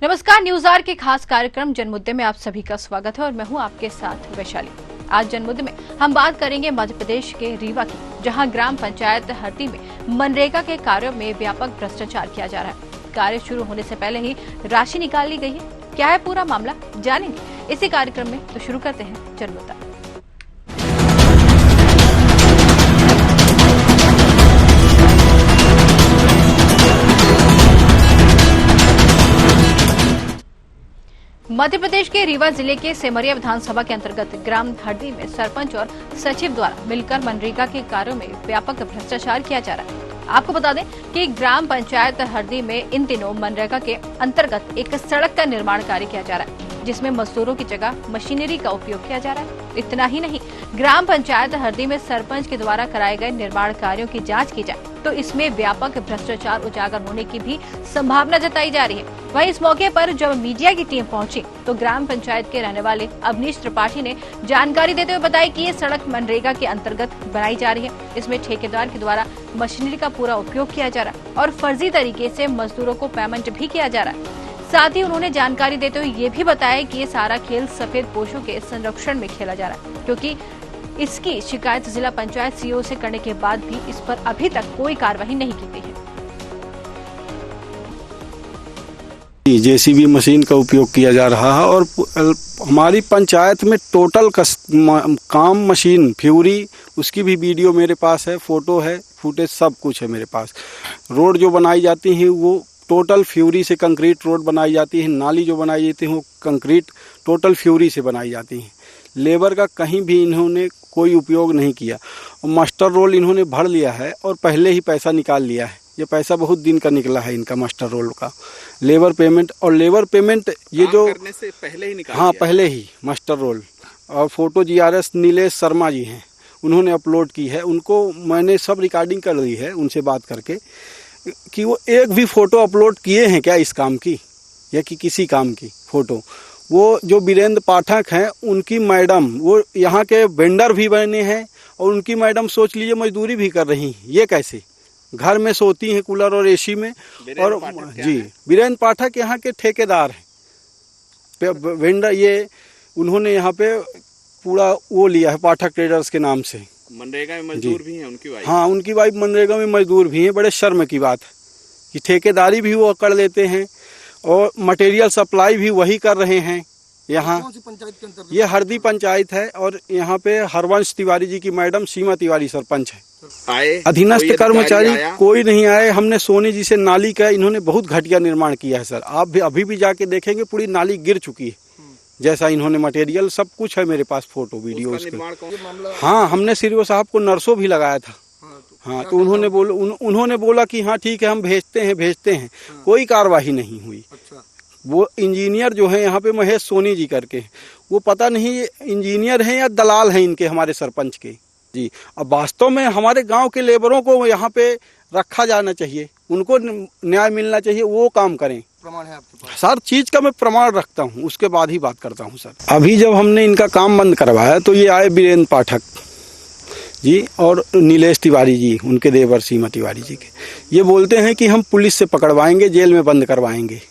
नमस्कार, news our के खास कार्यक्रम जनमुद्दे में आप सभी का स्वागत है और मैं हूं आपके साथ वैशाली। आज जनमुद्दे में हम बात करेंगे मध्य प्रदेश के रीवा की, जहां ग्राम पंचायत हरदी में मनरेगा के कार्यों में व्यापक भ्रष्टाचार किया जा रहा है। कार्य शुरू होने से पहले ही राशि निकाल ली गई है। क्या है पूरा मामला, जानेंगे इसी कार्यक्रम में। तो शुरू करते हैं जनमुद्दा। मध्य प्रदेश के रीवा जिले के सेमरिया विधानसभा के अंतर्गत ग्राम हरदी में सरपंच और सचिव द्वारा मिलकर मनरेगा के कार्यों में व्यापक भ्रष्टाचार किया जा रहा है। आपको बता दें कि ग्राम पंचायत हरदी में इन दिनों मनरेगा के अंतर्गत एक सड़क का निर्माण कार्य किया जा रहा है, जिसमें मजदूरों की जगह मशीनरी का उपयोग किया जा रहा है। इतना ही नहीं, ग्राम पंचायत हरदी में सरपंच के द्वारा कराए गए निर्माण कार्यों की जाँच की जाए तो इसमें व्यापक भ्रष्टाचार उजागर होने की भी संभावना जताई जा रही है। वहीं इस मौके पर जब मीडिया की टीम पहुंची तो ग्राम पंचायत के रहने वाले अवनीश त्रिपाठी ने जानकारी देते हुए बताया कि ये सड़क मनरेगा के अंतर्गत बनाई जा रही है। इसमें ठेकेदार के द्वारा मशीनरी का पूरा उपयोग किया जा रहा है और फर्जी तरीके से मजदूरों को पेमेंट भी किया जा रहा है। साथ ही उन्होंने जानकारी देते हुए ये भी बताया कि ये सारा खेल सफेद पोशों के संरक्षण में खेला जा रहा है, क्योंकि इसकी शिकायत जिला पंचायत सीईओ से करने के बाद भी इस पर अभी तक कोई कार्रवाई नहीं की गई है। जेसीबी मशीन का उपयोग किया जा रहा है और हमारी पंचायत में टोटल काम मशीन फ्यूरी, उसकी भी वीडियो मेरे पास है, फोटो है, फुटेज सब कुछ है मेरे पास। रोड जो बनाई जाती है वो टोटल फ्यूरी से कंक्रीट रोड बनाई जाती है। नाली जो बनाई जाती है वो कंक्रीट टोटल फ्यूरी से बनाई जाती है। लेबर का कहीं भी इन्होंने कोई उपयोग नहीं किया और मास्टर रोल इन्होंने भर लिया है और पहले ही पैसा निकाल लिया है। ये पैसा बहुत दिन का निकला है इनका मास्टर रोल का। लेबर पेमेंट ये जो करने से पहले ही निकाल हाँ पहले ही मास्टर रोल और फोटो GRS नीलेश शर्मा जी हैं, उन्होंने अपलोड की है। उनको मैंने सब रिकॉर्डिंग कर ली है उनसे बात करके कि वो एक भी फोटो अपलोड किए हैं क्या इस काम की या कि किसी काम की फोटो। वो जो वीरेंद्र पाठक हैं उनकी मैडम, वो यहाँ के वेंडर भी बने हैं और उनकी मैडम सोच लीजिए मजदूरी भी कर रही हैं। ये कैसे घर में सोती हैं कूलर और AC में। और जी वीरेंद्र पाठक यहाँ के ठेकेदार हैं, वेंडर। ये उन्होंने यहाँ पे पूरा वो लिया है पाठक ट्रेडर्स के नाम से। मनरेगा में मजदूर भी हैं उनकी वाइफ। हाँ, उनकी वाइफ मनरेगा में मजदूर भी हैं। बड़े शर्म की बात है कि ठेकेदारी भी वो कर लेते हैं और मटेरियल सप्लाई भी वही कर रहे हैं। यहाँ ये हरदी पंचायत है और यहाँ पे हरवंश तिवारी जी की मैडम सीमा तिवारी सरपंच है। अधीनस्थ कर्मचारी कोई नहीं आए। हमने सोनी जी से नाली का, इन्होंने बहुत घटिया निर्माण किया है सर। आप भी अभी भी जाके देखेंगे पूरी नाली गिर चुकी है जैसा इन्होंने मटेरियल सब कुछ है मेरे पास, फोटो वीडियो उसके। हाँ, हमने सीईओ साहब को नर्सों भी लगाया था। हाँ, तो उन्होंने बोला कि हाँ ठीक है हम भेजते हैं। कोई कार्रवाई नहीं हुई। वो इंजीनियर जो है यहाँ पे महेश सोनी जी करके, वो पता नहीं इंजीनियर हैं या दलाल हैं इनके, हमारे सरपंच के जी। अब वास्तव में हमारे गांव के लेबरों को यहाँ पे रखा जाना चाहिए, उनको न्याय मिलना चाहिए, वो काम करें। प्रमाण है आपके पास? सर चीज का मैं प्रमाण रखता हूँ, उसके बाद ही बात करता हूँ सर। अभी जब हमने इनका काम बंद करवाया तो ये आए वीरेंद्र पाठक जी और नीलेश तिवारी जी, उनके देवर सीमा तिवारी जी के। ये बोलते हैं कि हम पुलिस से पकड़वाएंगे, जेल में बंद करवाएंगे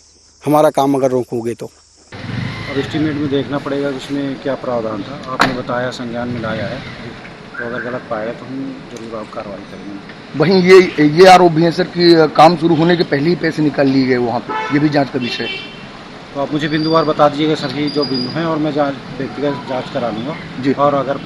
हमारा काम अगर रोकोगे तो। अब एस्टीमेट में देखना पड़ेगा कि उसमें क्या प्रावधान था। आपने बताया संज्ञान में लाया है, तो अगर गलत पाया तो हम जरूर आप कार्रवाई करेंगे। वहीं ये आरोप भी है सर कि काम शुरू होने के पहले ही पैसे निकाल लिए गए वहाँ पे, ये भी जांच का विषय है। तो आप मुझे बिंदुवार बता दीजिएगा सभी जो बिंदु हैं और मैं व्यक्तिगत जांच करा लूँगा जी। और अगर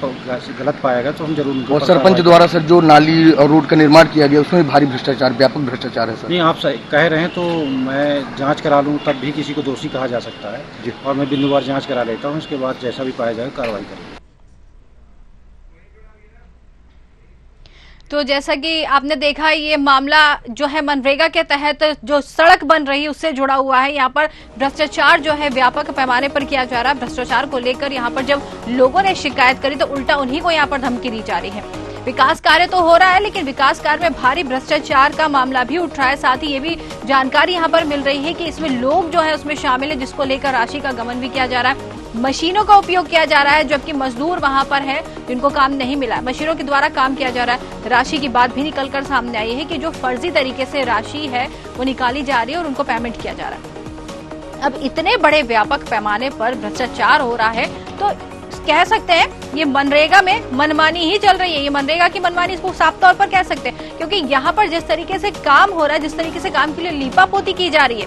गलत पाएगा तो हम जरूर। और सरपंच द्वारा सर जो नाली और रोड का निर्माण किया गया उसमें भारी भ्रष्टाचार, व्यापक भ्रष्टाचार है सर। नहीं, आप कह रहे हैं तो मैं जाँच करा लूँ, तब भी किसी को दोषी कहा जा सकता है जी। और मैं बिंदुवार जाँच करा लेता हूँ, उसके बाद जैसा भी पाया जाएगा कार्रवाई करेंगे। तो जैसा कि आपने देखा, ये मामला जो है मनरेगा के तहत जो सड़क बन रही है उससे जुड़ा हुआ है। यहाँ पर भ्रष्टाचार जो है व्यापक पैमाने पर किया जा रहा है। भ्रष्टाचार को लेकर यहाँ पर जब लोगों ने शिकायत करी तो उल्टा उन्हीं को यहाँ पर धमकी दी जा रही है। विकास कार्य तो हो रहा है, लेकिन विकास कार्य में भारी भ्रष्टाचार का मामला भी उठ रहा है। साथ ही ये भी जानकारी यहाँ पर मिल रही है कि इसमें लोग जो है उसमें शामिल है, जिसको लेकर राशि का गमन भी किया जा रहा है। मशीनों का उपयोग किया जा रहा है, जबकि मजदूर वहां पर है जिनको काम नहीं मिला है। मशीनों के द्वारा काम किया जा रहा है। राशि की बात भी निकलकर सामने आई है कि जो फर्जी तरीके से राशि है वो निकाली जा रही है और उनको पेमेंट किया जा रहा है। अब इतने बड़े व्यापक पैमाने पर भ्रष्टाचार हो रहा है तो कह सकते हैं ये मनरेगा में मनमानी ही चल रही है। ये मनरेगा की मनमानी इसको साफ तौर पर कह सकते हैं, क्योंकि यहाँ पर जिस तरीके से काम हो रहा है, जिस तरीके से काम के लिए लीपापोती की जा रही है,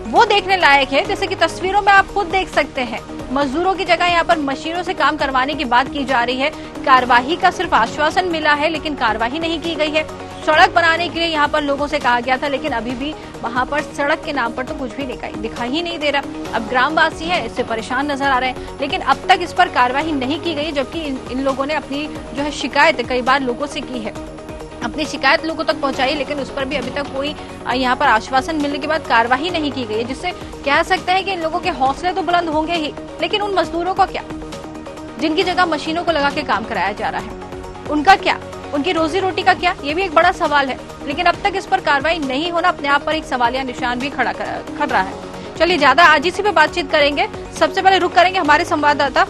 वो देखने लायक है। जैसे कि तस्वीरों में आप खुद देख सकते हैं, मजदूरों की जगह यहाँ पर मशीनों से काम करवाने की बात की जा रही है। कार्यवाही का सिर्फ आश्वासन मिला है, लेकिन कार्यवाही नहीं की गई है। सड़क बनाने के लिए यहाँ पर लोगों से कहा गया था, लेकिन अभी भी वहाँ पर सड़क के नाम पर तो कुछ भी दिखाई ही नहीं दे रहा। अब ग्रामवासी हैं, इससे परेशान नजर आ रहे हैं, लेकिन अब तक इस पर कार्यवाही नहीं की गई, जबकि इन लोगों ने अपनी जो है शिकायत कई बार लोगों से की है, अपनी शिकायत लोगों तक पहुंचाई, लेकिन उस पर भी अभी तक कोई यहाँ पर आश्वासन मिलने के बाद कार्यवाही नहीं की गई है, जिससे कह सकते हैं कि इन लोगों के हौसले तो बुलंद होंगे ही, लेकिन उन मजदूरों का क्या, जिनकी जगह मशीनों को लगा के काम कराया जा रहा है, उनका क्या, उनकी रोजी रोटी का क्या, ये भी एक बड़ा सवाल है। लेकिन अब तक इस पर कार्रवाई नहीं होना अपने आप पर एक सवालिया निशान भी खड़ा कर रहा है। चलिए ज्यादा आज इसी पे बातचीत करेंगे। सबसे पहले रुक करेंगे हमारे संवाददाता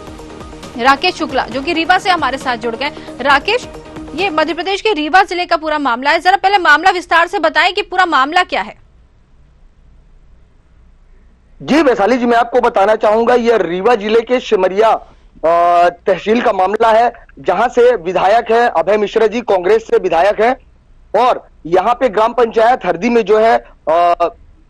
राकेश शुक्ला, जो कि रीवा से हमारे साथ जुड़ गए। राकेश, ये मध्य प्रदेश के रीवा जिले का पूरा मामला है, जरा पहले मामला विस्तार से बताएं कि पूरा मामला क्या है। जी वैशाली जी, मैं आपको बताना चाहूंगा, यह रीवा जिले के सिमरिया तहसील का मामला है, जहां से विधायक है अभय मिश्रा जी, कांग्रेस से विधायक है, और यहाँ पे ग्राम पंचायत हरदी में जो है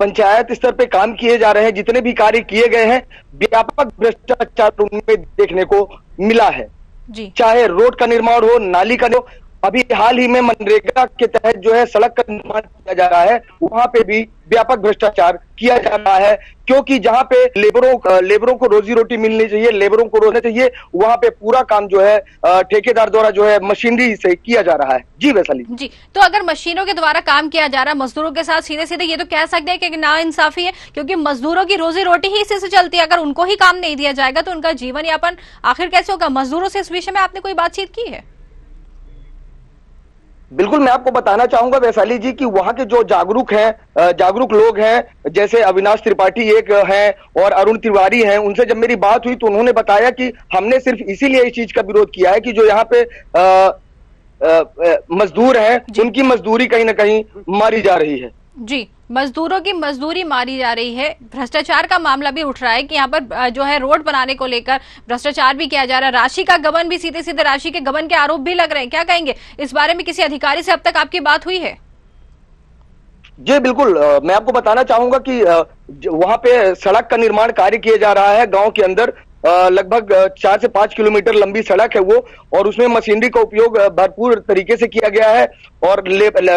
पंचायत स्तर पे काम किए जा रहे हैं। जितने भी कार्य किए गए हैं, व्यापक भ्रष्टाचार उनमें देखने को मिला है जी। चाहे रोड का निर्माण हो, नाली का हो, अभी हाल ही में मनरेगा के तहत जो है सड़क का निर्माण किया जा रहा है, वहां पे भी व्यापक भ्रष्टाचार किया जा रहा है, क्योंकि जहां पे लेबरों को रोजी रोटी मिलनी चाहिए, लेबरों को रोजगार चाहिए, वहां पे पूरा काम जो है ठेकेदार द्वारा जो है मशीनरी से किया जा रहा है। जी वैशाली जी, तो अगर मशीनों के द्वारा काम किया जा रहा है मजदूरों के साथ, सीधे सीधे ये तो कह सकते हैं कि नाइंसाफी है, क्योंकि मजदूरों की रोजी रोटी ही इसी से चलती है। अगर उनको ही काम नहीं दिया जाएगा तो उनका जीवन यापन आखिर कैसे होगा? मजदूरों से इस विषय में आपने कोई बातचीत की है? बिल्कुल, मैं आपको बताना चाहूंगा वैशाली जी कि वहां के जो जागरूक लोग हैं, जैसे अविनाश त्रिपाठी एक हैं और अरुण तिवारी हैं, उनसे जब मेरी बात हुई तो उन्होंने बताया कि हमने सिर्फ इसीलिए इस चीज का विरोध किया है कि जो यहाँ पे मजदूर हैं, उनकी मजदूरी कहीं ना कहीं मारी जा रही है। जी, मजदूरों की मजदूरी मारी जा रही है। भ्रष्टाचार का मामला भी उठ रहा है कि यहाँ पर जो है रोड बनाने को लेकर भ्रष्टाचार भी किया जा रहा है। राशि का गबन भी, सीधे सीधे राशि के गबन के आरोप भी लग रहे हैं। क्या कहेंगे इस बारे में? किसी अधिकारी से अब तक आपकी बात हुई है? जी बिल्कुल, मैं आपको बताना चाहूंगा कि वहां पे सड़क का निर्माण कार्य किया जा रहा है गांव के अंदर। लगभग 4 से 5 किलोमीटर लंबी सड़क है वो, और उसमें मशीनरी का उपयोग भरपूर तरीके से किया गया है, और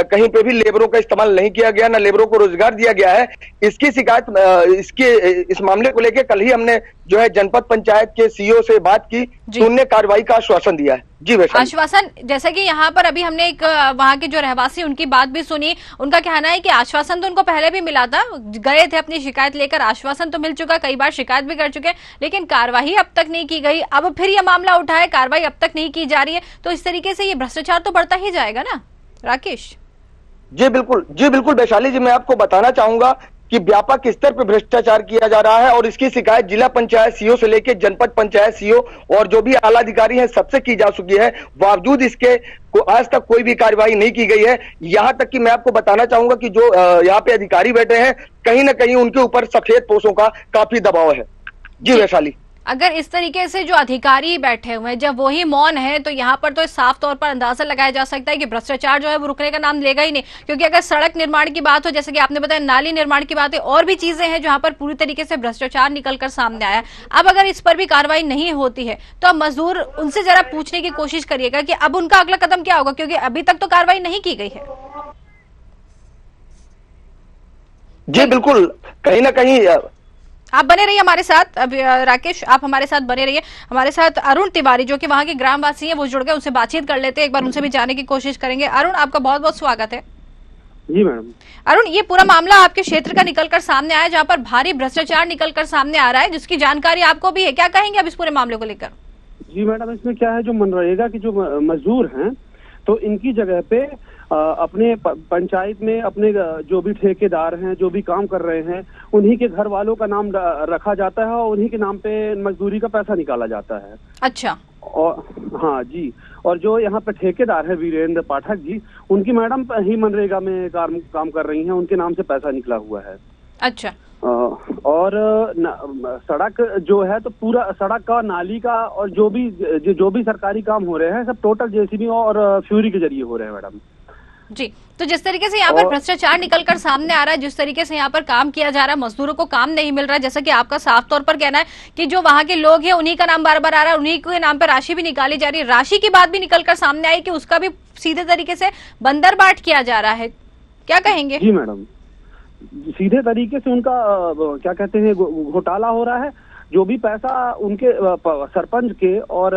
कहीं पे भी लेबरों का इस्तेमाल नहीं किया गया, ना लेबरों को रोजगार दिया गया है। इसकी शिकायत इस मामले को लेकर कल ही हमने जो है जनपद पंचायत के सीईओ से बात की, तो उन्होंने कार्रवाई का आश्वासन दिया है। जी वैसे आश्वासन, जैसे कि यहाँ पर अभी हमने एक वहाँ के जो रहवासी उनकी बात भी सुनी, उनका कहना है कि आश्वासन तो उनको पहले भी मिला था, गए थे अपनी शिकायत लेकर, आश्वासन तो मिल चुका, कई बार शिकायत भी कर चुके, लेकिन कार्रवाई अब तक नहीं की गई। अब फिर ये मामला उठा है, कार्रवाई अब तक नहीं की जा रही है, तो इस तरीके से ये भ्रष्टाचार तो बढ़ता ही जाएगा ना राकेश? जी बिल्कुल वैशाली जी, मैं आपको बताना चाहूंगा कि व्यापक स्तर पर भ्रष्टाचार किया जा रहा है, और इसकी शिकायत जिला पंचायत सीईओ से लेकर जनपद पंचायत सीईओ और जो भी आला अधिकारी हैं सबसे की जा चुकी है। बावजूद इसके आज तक कोई भी कार्रवाई नहीं की गई है। यहाँ तक कि मैं आपको बताना चाहूंगा कि जो यहाँ पे अधिकारी बैठे हैं, कहीं ना कहीं उनके ऊपर सफेद पोशों का काफी दबाव है। जी वैशाली, अगर इस तरीके से जो अधिकारी बैठे हुए हैं, जब वही मौन है, तो यहाँ पर तो साफ तौर पर अंदाजा लगाया जा सकता है कि भ्रष्टाचार जो है वो रुकने का नाम लेगा ही नहीं। क्योंकि अगर सड़क निर्माण की बात हो, जैसे कि आपने बताया, नाली निर्माण की बात है, और भी चीजें हैं जहां पर पूरी तरीके से भ्रष्टाचार निकलकर सामने आया। अब अगर इस पर भी कार्रवाई नहीं होती है, तो अब मजदूर उनसे जरा पूछने की कोशिश करिएगा कि अब उनका अगला कदम क्या होगा, क्योंकि अभी तक तो कार्रवाई नहीं की गई है। जी बिल्कुल, कहीं ना कहीं आप बने रहिए हमारे साथ। अब राकेश, आप हमारे साथ बने रहिए। हमारे साथ अरुण तिवारी, जो कि वहां के ग्रामवासी हैं, वो जुड़ गए, उनसे बातचीत कर लेते हैं, एक बार उनसे भी जानने की कोशिश करेंगे। अरुण, आपका बहुत बहुत स्वागत है। जी मैडम। अरुण, ये पूरा मामला आपके क्षेत्र का निकलकर सामने आया, जहां पर भारी भ्रष्टाचार निकलकर सामने आ रहा है, जिसकी जानकारी आपको भी है। क्या कहेंगे अब इस पूरे मामले को लेकर? जी मैडम, इसमें क्या है, जो मनरेगा के जो मजदूर हैं, तो इनकी जगह पे अपने पंचायत में अपने जो भी ठेकेदार हैं, जो भी काम कर रहे हैं, उन्हीं के घर वालों का नाम रखा जाता है और उन्हीं के नाम पे मजदूरी का पैसा निकाला जाता है। अच्छा। और हाँ जी, और जो यहाँ पे ठेकेदार है वीरेंद्र पाठक जी, उनकी मैडम ही मनरेगा में काम कर रही हैं, उनके नाम से पैसा निकला हुआ है। अच्छा। और सड़क जो है तो पूरा सड़क का, नाली का और जो भी सरकारी काम हो रहे हैं सब टोटल जेसीबी और फ्यूरी के जरिए हो रहे हैं मैडम जी। तो जिस तरीके से यहाँ पर भ्रष्टाचार निकलकर सामने आ रहा है, जिस तरीके से यहाँ पर काम किया जा रहा है, मजदूरों को काम नहीं मिल रहा है, जैसा कि आपका साफ तौर पर कहना है कि जो वहां के लोग हैं उन्हीं का नाम बार बार आ रहा है, उन्हीं के नाम पर राशि भी निकाली जा रही है, राशि की बात भी निकलकर सामने आई कि उसका भी सीधे तरीके से बंदरबाट किया जा रहा है, क्या कहेंगे? जी मैडम, सीधे तरीके से उनका क्या कहते हैं घोटाला हो रहा है। जो भी पैसा उनके सरपंच के और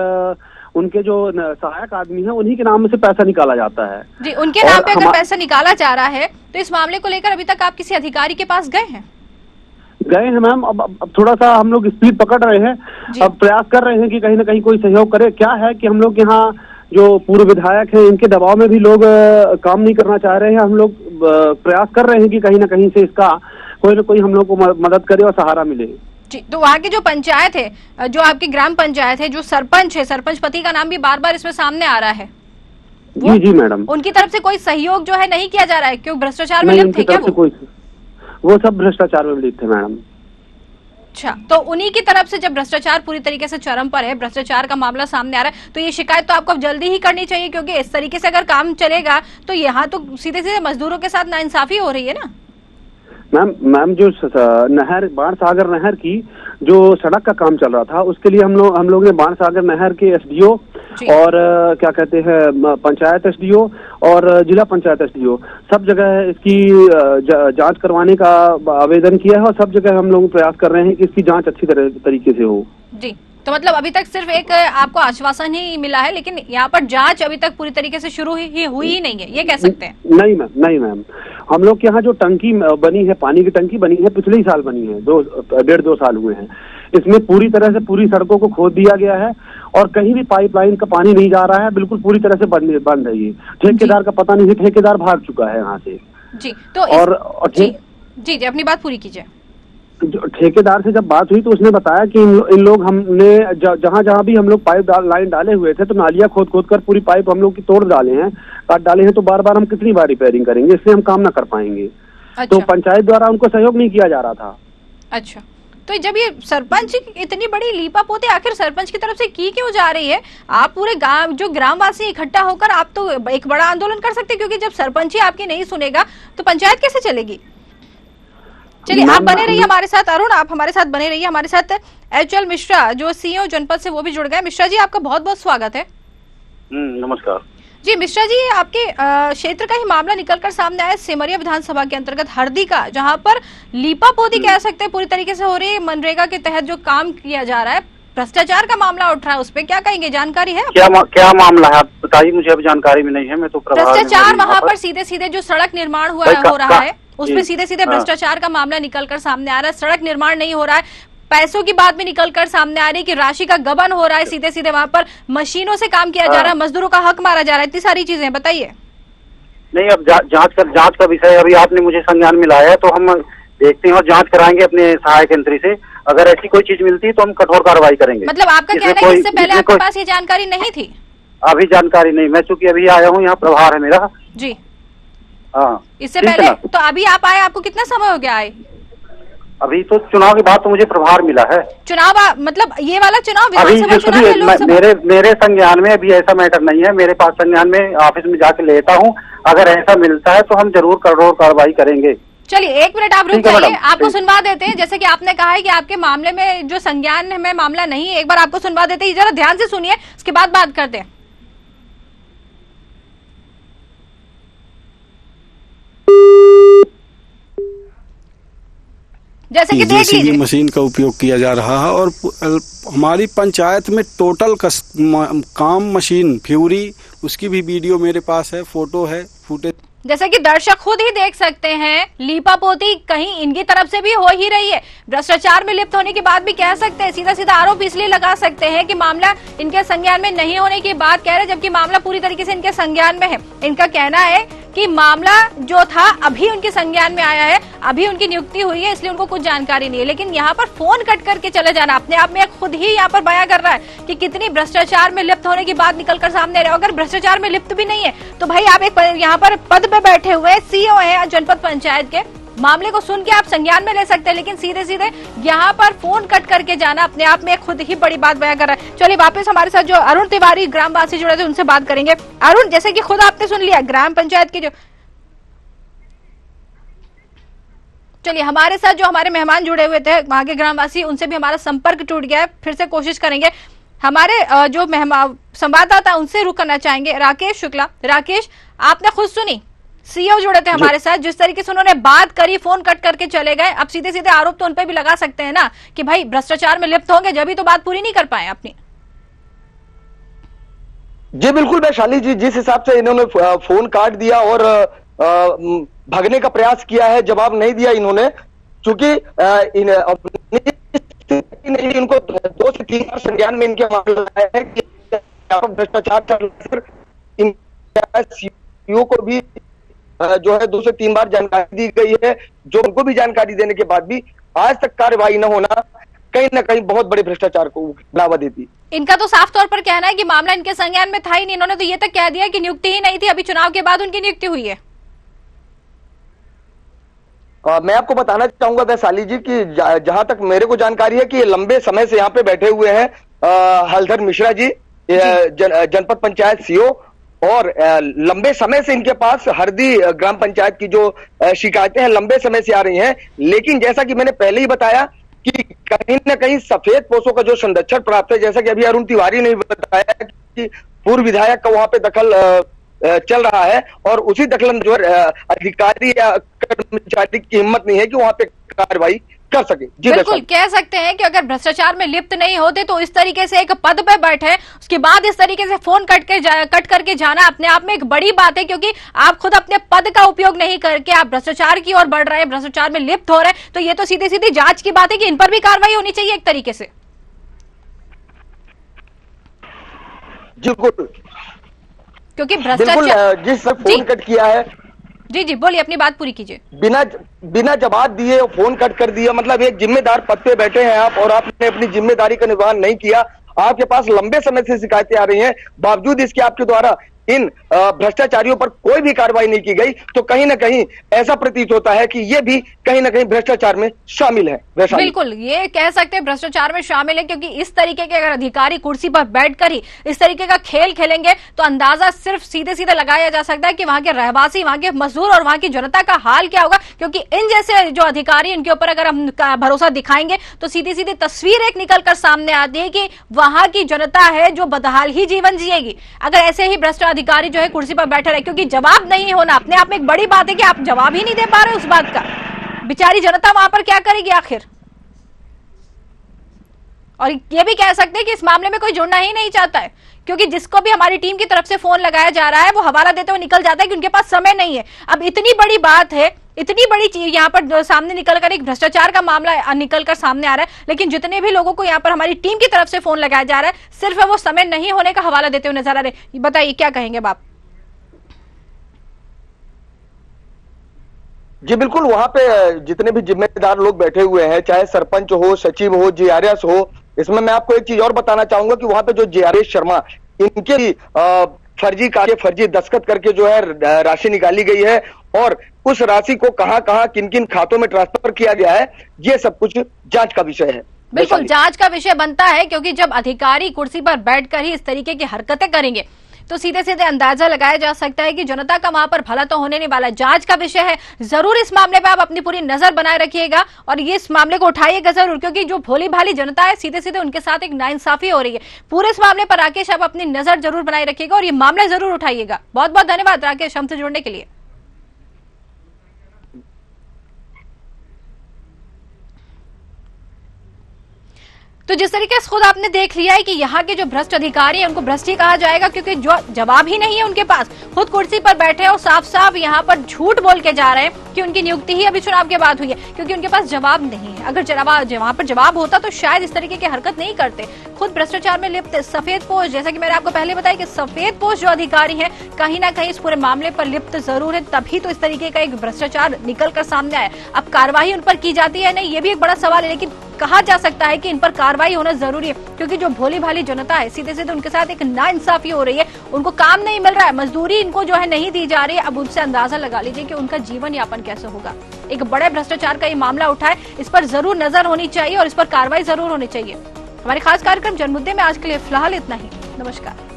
उनके जो सहायक आदमी हैं उन्हीं के नाम से पैसा निकाला जाता है जी। उनके नाम पे अगर पैसा निकाला जा रहा है तो इस मामले को लेकर अभी तक आप किसी अधिकारी के पास गए हैं? गए हैं मैम। अब थोड़ा सा हम लोग स्पीड पकड़ रहे हैं, अब प्रयास कर रहे हैं कि कहीं ना कहीं कोई सहयोग करे। क्या है कि हम लोग यहाँ जो पूर्व विधायक हैं इनके दबाव में भी लोग काम नहीं करना चाह रहे हैं। हम लोग प्रयास कर रहे हैं कि कहीं ना कहीं से इसका कोई ना कोई हम लोग को मदद करे और सहारा मिले जी। तो वहाँ की जो पंचायत है, जो आपकी ग्राम पंचायत है, जो सरपंच है, सरपंच पति का नाम भी बार बार इसमें सामने आ रहा है। जी जी मैडम, उनकी तरफ से कोई सहयोग जो है नहीं किया जा रहा है, क्यों भ्रष्टाचार में लिप्त थे क्या वो सब भ्रष्टाचार में लिप्त थे मैडम। अच्छा, तो उन्हीं की तरफ से जब भ्रष्टाचार पूरी तरीके से चरम पर है, भ्रष्टाचार का मामला सामने आ रहा है, तो ये शिकायत तो आपको जल्दी ही करनी चाहिए, क्योंकि इस तरीके से अगर काम चलेगा तो यहाँ तो सीधे सीधे मजदूरों के साथ नाइंसाफी हो रही है ना। मैम जो नहर बाणसागर नहर की जो सड़क का काम चल रहा था उसके लिए हम लोग ने बाणसागर नहर के एसडीओ और क्या कहते हैं पंचायत एसडीओ और जिला पंचायत एसडीओ सब जगह इसकी जांच करवाने का आवेदन किया है और सब जगह हम लोग प्रयास कर रहे हैं कि इसकी जांच अच्छी तरीके से हो जी। तो मतलब अभी तक सिर्फ एक आपको आश्वासन ही मिला है, लेकिन यहाँ पर जांच अभी तक पूरी तरीके से शुरू हुई ही नहीं है, ये कह सकते हैं? नहीं मैम, हम लोग के यहाँ जो टंकी बनी है, पानी की टंकी बनी है, पिछले ही साल बनी है, 1.5-2 साल हुए हैं। इसमें पूरी तरह से पूरी सड़कों को खोद दिया गया है और कहीं भी पाइपलाइन का पानी नहीं जा रहा है, बिल्कुल पूरी तरह से बंद है। ये ठेकेदार का पता नहीं है, ठेकेदार भाग चुका है यहाँ से जी। तो जी अपनी बात पूरी कीजिए। ठेकेदार से जब बात हुई तो उसने बताया कि इन लोग हमने जहाँ भी हम लोग पाइप लाइन डाले हुए थे तो नालियां खोद कर पूरी पाइप हम लोग की तोड़ डाले हैं, काट डाले हैं, तो बार बार हम कितनी बार रिपेयरिंग करेंगे, इसलिए हम काम ना कर पाएंगे। अच्छा। तो पंचायत द्वारा उनको सहयोग नहीं किया जा रहा था। अच्छा, तो जब ये सरपंच इतनी बड़ी लीपापोती आखिर सरपंच की तरफ से की क्यों जा रही है? आप पूरे गांव जो ग्रामवासी इकट्ठा होकर आप तो एक बड़ा आंदोलन कर सकते, क्योंकि जब सरपंच ही आपकी नहीं सुनेगा तो पंचायत कैसे चलेगी? चलिए आप बने रहिए हमारे साथ, अरुण आप हमारे साथ बने रहिए। हमारे साथ एचएल मिश्रा जो सीईओ जनपद से वो भी जुड़ गए। मिश्रा जी आपका बहुत बहुत स्वागत है। नमस्कार जी। मिश्रा जी, आपके क्षेत्र का ही मामला निकलकर सामने आया सिमरिया विधानसभा के अंतर्गत हरदी का, जहां पर लीपापोती कह सकते हैं पूरी तरीके से हो रही है। मनरेगा के तहत जो काम किया जा रहा है, भ्रष्टाचार का मामला उठ रहा है, उस पर क्या कहेंगे? जानकारी है? क्या मामला है आप बताइए, मुझे अब जानकारी में नहीं है। मैं तो भ्रष्टाचार वहाँ पर सीधे सीधे जो सड़क निर्माण हो रहा है उसमें सीधे सीधे भ्रष्टाचार का मामला निकलकर सामने आ रहा है। सड़क निर्माण नहीं हो रहा है, पैसों की बात भी निकलकर सामने आ रही है कि राशि का गबन हो रहा है, सीधे सीधे वहाँ पर मशीनों से काम किया जा रहा है, मजदूरों का हक मारा जा रहा है, इतनी सारी चीजें बताइए। नहीं, अब जांच का विषय अभी आपने मुझे संज्ञान में लाया है तो हम देखते हैं और जांच कराएंगे अपने सहायक यंत्री से। अगर ऐसी कोई चीज मिलती है तो हम कठोर कार्रवाई करेंगे। मतलब आपका कहना है इससे पहले आपके पास ये जानकारी नहीं थी? अभी जानकारी नहीं, मैं चूंकि अभी आया हूँ, यहाँ प्रभार है मेरा जी। हाँ, इससे पहले तो अभी आप आए, आपको कितना समय हो गया आए? अभी तो चुनाव के बाद तो मुझे प्रभार मिला है। चुनाव मतलब ये वाला चुनाव विधानसभा चुनाव है, लोकसभा? मेरे संज्ञान में अभी ऐसा मैटर नहीं है, मेरे पास संज्ञान में ऑफिस में जाके लेता हूँ। अगर ऐसा मिलता है तो हम जरूर कठोर कार्रवाई करेंगे। चलिए 1 मिनट आप रुक जाइए, आपको सुनवा देते हैं। जैसे कि आपने कहा है कि आपके मामले में जो संज्ञान में मामला नहीं है, एक बार आपको सुनवा देते हैं, जरा ध्यान से सुनिए, उसके बाद बात करते हैं। जैसे कि देख लीजिए मशीन का उपयोग किया जा रहा है और हमारी पंचायत में टोटल काम मशीन फ्यूरी, उसकी भी वीडियो मेरे पास है, फोटो है, फुटेज। जैसे कि दर्शक खुद ही देख सकते हैं, लीपापोती कहीं इनकी तरफ से भी हो ही रही है। भ्रष्टाचार में लिप्त होने की बात भी कह सकते हैं, सीधा सीधा आरोप इसलिए लगा सकते हैं कि मामला इनके संज्ञान में नहीं होने की बात कह रहे, जबकि मामला पूरी तरीके से इनके संज्ञान में है। इनका कहना है कि मामला जो था अभी उनके संज्ञान में आया है, अभी उनकी नियुक्ति हुई है, इसलिए उनको कुछ जानकारी नहीं है। लेकिन यहाँ पर फोन कट करके चले जाना अपने आप में खुद ही यहाँ पर बयां कर रहा है कि कितनी भ्रष्टाचार में लिप्त होने की बात निकलकर सामने आ रही है। अगर भ्रष्टाचार में लिप्त भी नहीं है तो भाई आप एक यहाँ पर पद पे बैठे हुए सीईओ है जनपद पंचायत के, मामले को सुन के आप संज्ञान में ले सकते हैं, लेकिन सीधे सीधे यहाँ पर फोन कट करके जाना अपने आप में खुद ही बड़ी बात बयां कर रहा है। चलिए वापस हमारे साथ जो अरुण तिवारी ग्रामवासी जुड़े थे उनसे बात करेंगे। अरुण, जैसे कि खुद आपने सुन लिया ग्राम पंचायत की जो, चलिए हमारे साथ जो हमारे मेहमान जुड़े हुए थे वहां के ग्रामवासी, उनसे भी हमारा संपर्क टूट गया है, फिर से कोशिश करेंगे। हमारे जो मेहमान संवाददाता उनसे रुक करना चाहेंगे, राकेश शुक्ला। राकेश, आपने खुद सुनी, सीईओ जुड़े थे हमारे साथ, जिस तरीके से उन्होंने बात करी, फोन कट करके चले गए। अब सीधे सीधे आरोप तो उन पर भी लगा सकते हैं ना कि भाई भ्रष्टाचार में लिप्त होंगे, जब भी तो बात पूरी नहीं कर पाए अपनी। जी बिल्कुल वैशाली जी, जिस हिसाब से इन्होंने फोन काट दिया और भागने का प्रयास किया है, जवाब नहीं दिया इन्होंने, क्योंकि इनको 2 से 3 बार संज्ञान में इनके मामला है कि भ्रष्टाचार सीईओ को भी जो है 2 से 3 बार जानकारी दी गई है, जो उनको भी जानकारी देने के बाद भी आज तक कार्रवाई न होना कहीं ना कहीं बहुत बड़े भ्रष्टाचार को बढ़ावा देती। इनका तो साफ तौर पर कहना है कि मामला इनके संज्ञान में था ही नहीं। इन्होंने तो ये तक कह दिया कि नियुक्ति ही नहीं थी, अभी चुनाव के बाद उनकी नियुक्ति हुई है। मैं आपको बताना चाहूंगा वैशाली जी कि जहां तक मेरे को जानकारी है कि ये लंबे समय से यहाँ पे बैठे हुए हैं हलधर मिश्रा जी, जनपद पंचायत सीईओ, और लंबे समय से इनके पास हरदी ग्राम पंचायत की जो शिकायतें हैं लंबे समय से आ रही हैं। लेकिन जैसा कि मैंने पहले ही बताया कि कहीं ना कहीं सफेद पोषों का जो संरक्षण प्राप्त है, जैसा कि अभी अरुण तिवारी ने बताया कि पूर्व विधायक का वहां पे दखल चल रहा है, और उसी दखल जो अधिकारी या कर्मचारी की हिम्मत नहीं है कि वहां पे कार्रवाई कर सके। बिल्कुल कह सकते हैं कि अगर भ्रष्टाचार में लिप्त नहीं होते तो इस तरीके से एक पद पे बैठे, उसके बाद इस तरीके से फोन कट करके जाना अपने आप में एक बड़ी बात है, क्योंकि आप खुद अपने पद का उपयोग नहीं करके आप भ्रष्टाचार की ओर बढ़ रहे हैं, भ्रष्टाचार में लिप्त हो रहे हैं, तो ये तो सीधी सीधी जांच की बात है कि इन पर भी कार्रवाई होनी चाहिए एक तरीके से। क्योंकि भ्रष्टाचार जिस फोन कट किया है, जी बोलिए, अपनी बात पूरी कीजिए। बिना जवाब दिए फोन कट कर दिया, मतलब एक जिम्मेदार पद पे बैठे हैं आप और आपने अपनी जिम्मेदारी का निर्वहन नहीं किया। आपके पास लंबे समय से शिकायतें आ रही हैं, बावजूद इसके आपके द्वारा इन भ्रष्टाचारियों पर कोई भी कार्रवाई नहीं की गई, तो कहीं ना कहीं ऐसा प्रतीत होता है कि ये भी कहीं ना कहीं भ्रष्टाचार में शामिल है। बिल्कुल ये कह सकते हैं भ्रष्टाचार में शामिल है, क्योंकि इस तरीके के अगर अधिकारी कुर्सी पर बैठकर ही इस तरीके का खेल खेलेंगे तो अंदाजा सिर्फ सीधे सीधे लगाया जा सकता है कि वहां के रहवासी, वहां के मजदूर और वहां की जनता का हाल क्या होगा। क्योंकि इन जैसे जो अधिकारी, इनके ऊपर अगर हम भरोसा दिखाएंगे तो सीधी सीधी तस्वीर एक निकल कर सामने आती है कि वहां की जनता है जो बदहाल ही जीवन जिएगी अगर ऐसे ही भ्रष्ट अधिकारी जो है कुर्सी पर बैठे रहे। क्योंकि जवाब नहीं होना अपने आप में एक बड़ी बात है कि आप जवाब ही नहीं दे पा रहे उस बात का, बेचारी जनता वहां पर क्या करेगी आखिर। और ये भी कह सकते हैं कि इस मामले में कोई जुड़ना ही नहीं चाहता है, क्योंकि जिसको भी हमारी टीम की तरफ से फोन लगाया जा रहा है वो हवाला देते हुए निकल जाता है कि उनके पास समय नहीं है। अब इतनी बड़ी बात है, इतनी बड़ी चीज यहाँ पर सामने निकलकर एक भ्रष्टाचार का मामला निकलकर सामने आ रहा है, लेकिन जितने भी लोगों को यहाँ पर हमारी टीम की तरफ से फोन लगाया जा रहा है सिर्फ वो समय नहीं होने का हवाला देते हुए नजर आ रहे। बताइए क्या कहेंगे आप? जी बिल्कुल, वहां पे जितने भी जिम्मेदार लोग बैठे हुए हैं, चाहे सरपंच हो, सचिव हो, जीआरएस हो, इसमें मैं आपको एक चीज और बताना चाहूंगा कि वहां पे जो जीआरएस शर्मा, इनके फर्जी दस्तखत करके जो है राशि निकाली गई है, और उस राशि को कहां किन किन खातों में ट्रांसफर किया गया है, ये सब कुछ जांच का विषय है। बिल्कुल जांच का विषय बनता है, क्योंकि जब अधिकारी कुर्सी पर बैठकर ही इस तरीके की हरकतें करेंगे तो सीधे सीधे अंदाजा लगाया जा सकता है कि जनता का वहां पर भला तो होने नहीं वाला। जांच का विषय है, जरूर इस मामले पे आप अपनी पूरी नजर बनाए रखिएगा और ये इस मामले को उठाइएगा जरूर, क्योंकि जो भोली भाली जनता है सीधे सीधे उनके साथ एक नाइंसाफी हो रही है। पूरे इस मामले पर राकेश आप अपनी नजर जरूर बनाए रखिएगा और ये मामला जरूर उठाइएगा। बहुत बहुत धन्यवाद राकेश हमसे जुड़ने के लिए। तो जिस तरीके से खुद आपने देख लिया है कि यहाँ के जो भ्रष्ट अधिकारी हैं उनको भ्रष्ट ही कहा जाएगा, क्योंकि जो जवाब ही नहीं है उनके पास, खुद कुर्सी पर बैठे और साफ साफ यहाँ पर झूठ बोल के जा रहे हैं कि उनकी नियुक्ति ही अभी चुनाव के बाद हुई है, क्योंकि उनके पास जवाब नहीं है। अगर वहां पर जवाब होता तो शायद इस तरीके की हरकत नहीं करते। खुद भ्रष्टाचार में लिप्त सफेद पोश, जैसा कि मैंने आपको पहले बताया कि सफेद पोश जो अधिकारी है कहीं ना कहीं इस पूरे मामले पर लिप्त जरूर है, तभी तो इस तरीके का एक भ्रष्टाचार निकल कर सामने आया। अब कार्रवाई उन पर की जाती है नहीं, ये भी एक बड़ा सवाल है, लेकिन कहा जा सकता है कि इन पर कार्रवाई होना जरूरी है, क्योंकि जो भोली भाली जनता है सीधे सीधे उनके साथ एक नाइंसाफी हो रही है। उनको काम नहीं मिल रहा है, मजदूरी इनको जो है नहीं दी जा रही है। अब उनसे अंदाजा लगा लीजिए कि उनका जीवन यापन कैसे होगा। एक बड़े भ्रष्टाचार का ये मामला उठा है, इस पर जरूर नजर होनी चाहिए और इस पर कार्रवाई जरूर होनी चाहिए। हमारे खास कार्यक्रम जनमुद्दे में आज के लिए फिलहाल इतना ही। नमस्कार।